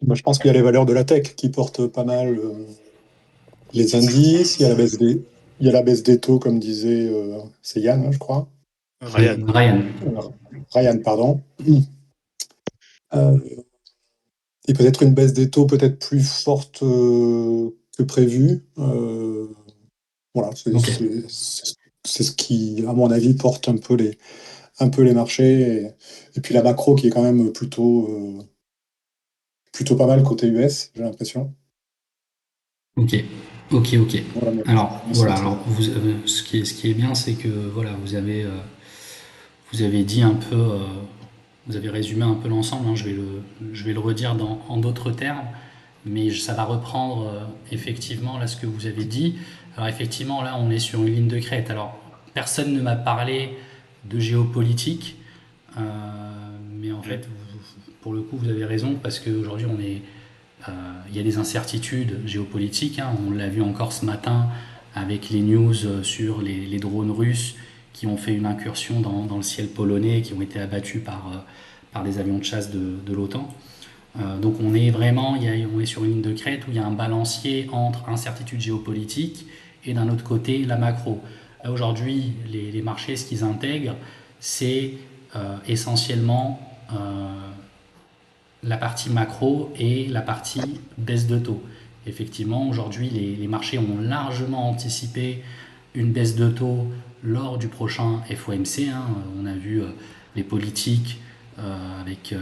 Moi, je pense qu'il y a les valeurs de la tech qui portent pas mal les indices. Il y a la baisse des taux, comme disait c'est Yann, hein, je crois. Ryan. Ryan. Euh, Ryan, pardon. Euh, et peut-être une baisse des taux peut-être plus forte que prévu. Voilà, Ok. c'est ce qui, à mon avis, porte un peu les marchés. Et puis la macro qui est quand même plutôt pas mal côté US, j'ai l'impression. Ok, ok. Voilà Alors mon voilà, sentiment. alors ce qui est bien, c'est que voilà, vous avez dit un peu, vous avez résumé un peu l'ensemble. Hein, je vais le redire en d'autres termes, mais ça va reprendre effectivement là ce que vous avez dit. Alors effectivement, là, on est sur une ligne de crête. Alors personne ne m'a parlé de géopolitique, euh, mais en fait, pour le coup, vous avez raison parce qu'aujourd'hui, il y a des incertitudes géopolitiques. Hein. On l'a vu encore ce matin avec les news sur les drones russes qui ont fait une incursion dans le ciel polonais et qui ont été abattus par des avions de chasse de l'OTAN. Donc on est vraiment, on est sur une ligne de crête où il y a un balancier entre incertitude géopolitique et d'un autre côté la macro. Là aujourd'hui, les marchés, ce qu'ils intègrent, c'est essentiellement la partie macro et la partie baisse de taux. Effectivement, aujourd'hui, les marchés ont largement anticipé une baisse de taux lors du prochain FOMC. Hein. On a vu les politiques avec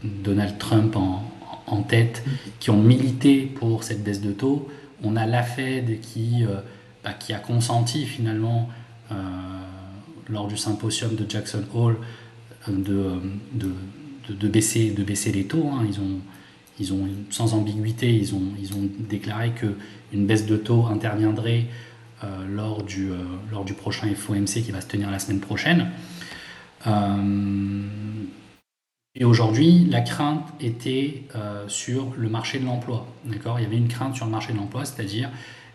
Donald Trump en tête qui ont milité pour cette baisse de taux. On a la Fed qui a consenti finalement euh, lors du symposium de Jackson Hole de, de, de baisser les taux. Hein. Ils ont, sans ambiguïté, ils ont déclaré qu'une baisse de taux interviendrait lors du prochain FOMC qui va se tenir la semaine prochaine. Euh, et aujourd'hui, la crainte était sur le marché de l'emploi. D'accord. Il y avait une crainte sur le marché de l'emploi, c'est-à-dire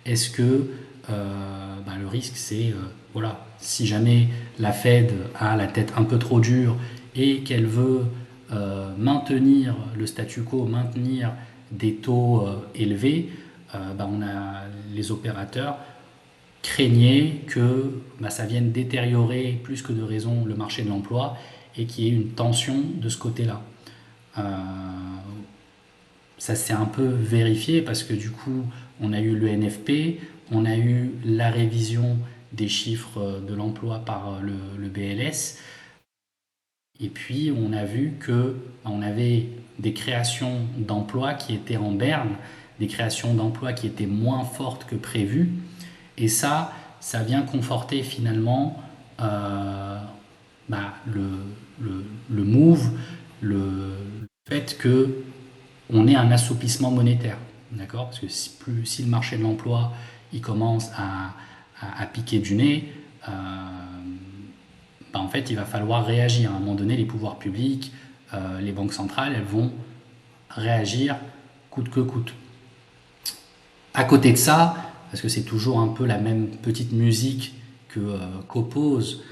est-ce que le risque, c'est voilà, si jamais la Fed a la tête un peu trop dure et qu'elle veut maintenir le statu quo, maintenir des taux élevés, on a les opérateurs craignaient que ça vienne détériorer plus que de raison le marché de l'emploi et qu'il y ait une tension de ce côté-là. Euh, Ça s'est un peu vérifié parce que du coup, on a eu le NFP, on a eu la révision des chiffres de l'emploi par le BLS, et puis on a vu que on avait des créations d'emplois qui étaient en berne, des créations d'emplois qui étaient moins fortes que prévues, et ça vient conforter finalement le, le move, le fait que on ait un assouplissement monétaire, d'accord. Parce que si le marché de l'emploi il commence à piquer du nez, en fait, il va falloir réagir. À un moment donné, les pouvoirs publics, les banques centrales, elles vont réagir coûte que coûte. À côté de ça, parce que c'est toujours un peu la même petite musique qu'opposent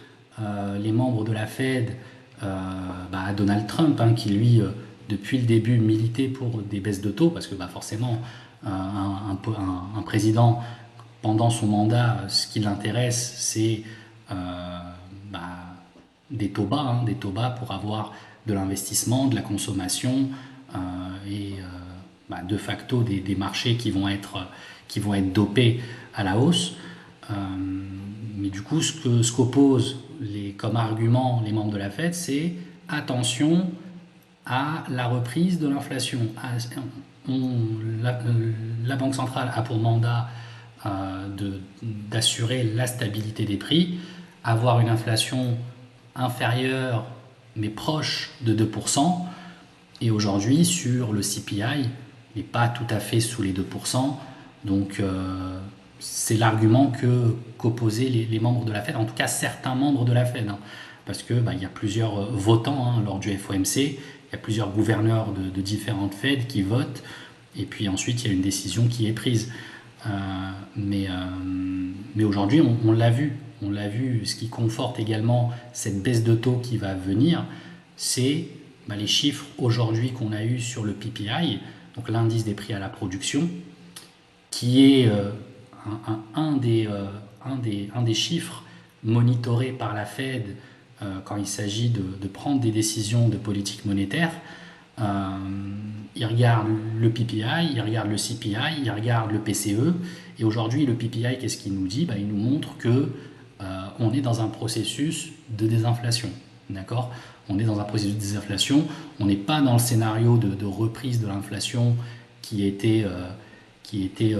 les membres de la Fed à Donald Trump, hein, qui lui, depuis le début, militait pour des baisses de taux, parce que forcément, un président, pendant son mandat, ce qui l'intéresse, c'est euh, bah, des taux bas pour avoir de l'investissement, de la consommation et de facto des marchés qui vont être dopés à la hausse. Euh, mais du coup, ce qu'opposent comme argument les membres de la Fed, c'est attention à la reprise de l'inflation. La Banque centrale a pour mandat d'assurer la stabilité des prix, avoir une inflation inférieure mais proche de 2%. Et aujourd'hui, sur le CPI, il n'est pas tout à fait sous les 2%. Donc, c'est l'argument qu'opposaient les membres de la Fed, en tout cas certains membres de la Fed. Hein, parce que il y a plusieurs votants hein, lors du FOMC, il y a plusieurs gouverneurs de différentes Fed qui votent, et puis ensuite il y a une décision qui est prise. Euh, mais mais aujourd'hui, on l'a vu, ce qui conforte également cette baisse de taux qui va venir, c'est les chiffres aujourd'hui qu'on a eu sur le PPI, donc l'indice des prix à la production, qui est un des chiffres monitorés par la Fed quand il s'agit de prendre des décisions de politique monétaire. Euh, Ils regardent le PPI, ils regardent le CPI, ils regardent le PCE. Et aujourd'hui, le PPI, qu'est-ce qu'il nous dit? Il nous montre que on est dans un processus de désinflation. D'accord? On est dans un processus de désinflation. On n'est pas dans le scénario de reprise de l'inflation qui était, qui était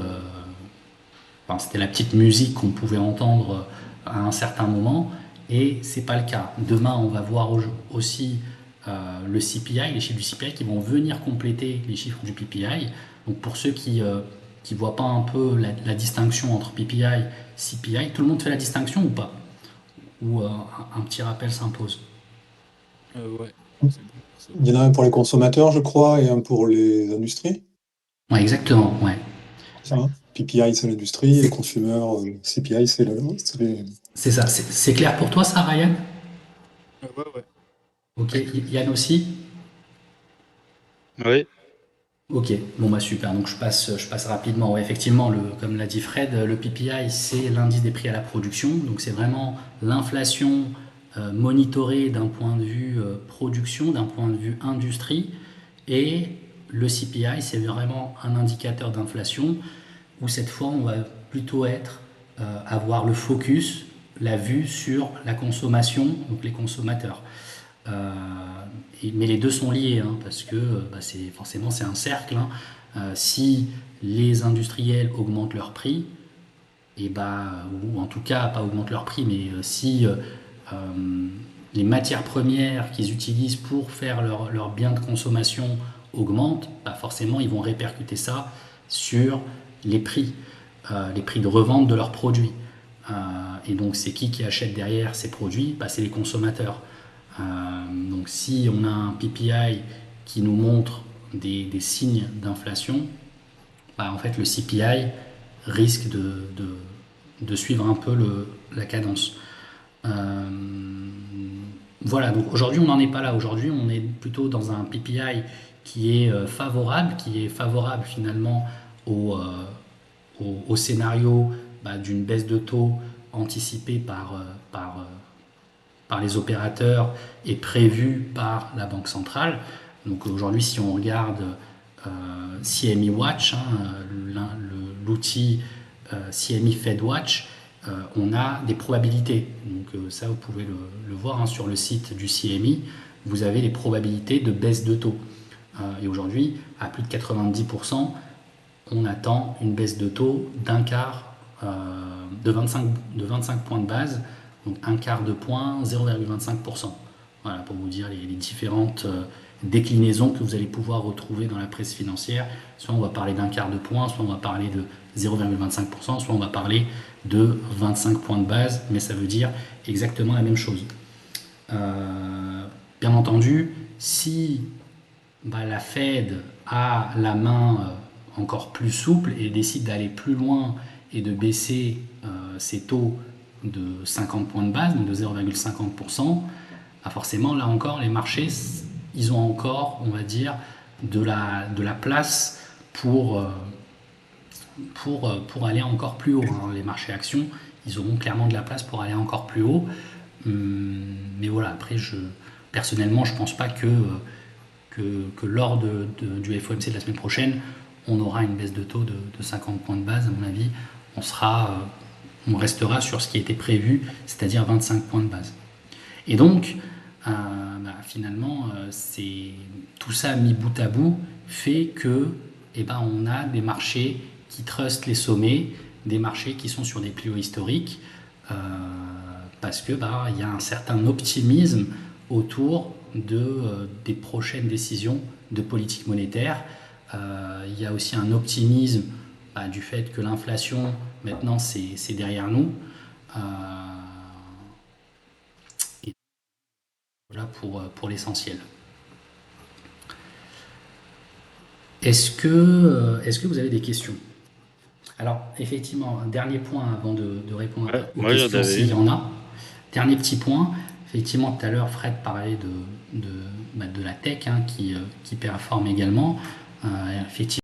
enfin, c'était la petite musique qu'on pouvait entendre à un certain moment, et c'est pas le cas. Demain, on va voir aussi le CPI, les chiffres du CPI qui vont venir compléter les chiffres du PPI. Donc pour ceux qui voient pas un peu la distinction entre PPI et CPI, tout le monde fait la distinction ou pas? Ou un petit rappel s'impose? Ouais, c'est bon pour ça. Il y en a un pour les consommateurs, je crois, et un pour les industries. Ouais, exactement, ouais. C'est ça, hein. PPI, c'est l'industrie, et C'est consumer, CPI, c'est les... c'est ça. C'est clair pour toi ça, Ryan? Ouais, ouais. Ok, Yann aussi? Oui, Ok, bon super, donc je passe rapidement. Ouais, effectivement, comme l'a dit Fred, le PPI, c'est l'indice des prix à la production, donc c'est vraiment l'inflation monitorée d'un point de vue production, d'un point de vue industrie, et le CPI, c'est vraiment un indicateur d'inflation, où cette fois, on va plutôt avoir le focus, la vue sur la consommation, donc les consommateurs. Euh, mais les deux sont liés, hein, parce que forcément c'est un cercle, hein. Si les industriels augmentent leurs prix, et ou en tout cas pas augmentent leurs prix, mais si les matières premières qu'ils utilisent pour faire leurs biens de consommation augmentent, forcément ils vont répercuter ça sur les les prix de revente de leurs produits. Euh, et donc c'est qui achète derrière ces produits? C'est les consommateurs. Donc si on a un PPI qui nous montre des signes d'inflation, en fait le CPI risque de suivre un peu la cadence. Euh, voilà, donc aujourd'hui on n'en est pas là. Aujourd'hui on est plutôt dans un PPI qui est favorable finalement au, euh, au scénario d'une baisse de taux anticipée par les opérateurs et prévue par la Banque centrale. Donc aujourd'hui, si on regarde CME Watch, hein, l'outil CME Fed Watch, on a des probabilités. Donc ça, vous pouvez le voir, hein, sur le site du CME. Vous avez les probabilités de baisse de taux. Et aujourd'hui, à plus de 90%, on attend une baisse de taux d'un quart, de 25 points de base, donc un quart de point, 0,25%. Voilà, pour vous dire les différentes déclinaisons que vous allez pouvoir retrouver dans la presse financière. Soit on va parler d'un quart de point, soit on va parler de 0,25%, soit on va parler de 25 points de base, mais ça veut dire exactement la même chose. Bien entendu, si la Fed a la main encore plus souple et décide d'aller plus loin et de baisser ses taux de 50 points de base, donc de 0,50%, forcément, là encore, les marchés, ils ont encore, on va dire, de la place pour aller encore plus haut, hein. Les marchés actions, ils auront clairement de la place pour aller encore plus haut. Mais voilà, après, personnellement, je ne pense pas que lors du FOMC de la semaine prochaine, on aura une baisse de taux de 50 points de base. À mon avis, on restera sur ce qui était prévu, c'est-à-dire 25 points de base. Et donc, finalement, tout ça mis bout à bout fait que on a des marchés qui trustent les sommets, des marchés qui sont sur des plus hauts historiques, parce que il y a un certain optimisme autour des prochaines décisions de politique monétaire. Il y a aussi un optimisme du fait que l'inflation, maintenant, c'est derrière nous. Euh, et voilà pour l'essentiel. Est-ce que vous avez des questions? Alors, effectivement, un dernier point avant de répondre ouais, aux moi j'en questions avais s'il y une. en a. Dernier petit point, Effectivement, tout à l'heure, Fred parlait de la tech, hein, qui performe également. Effectivement,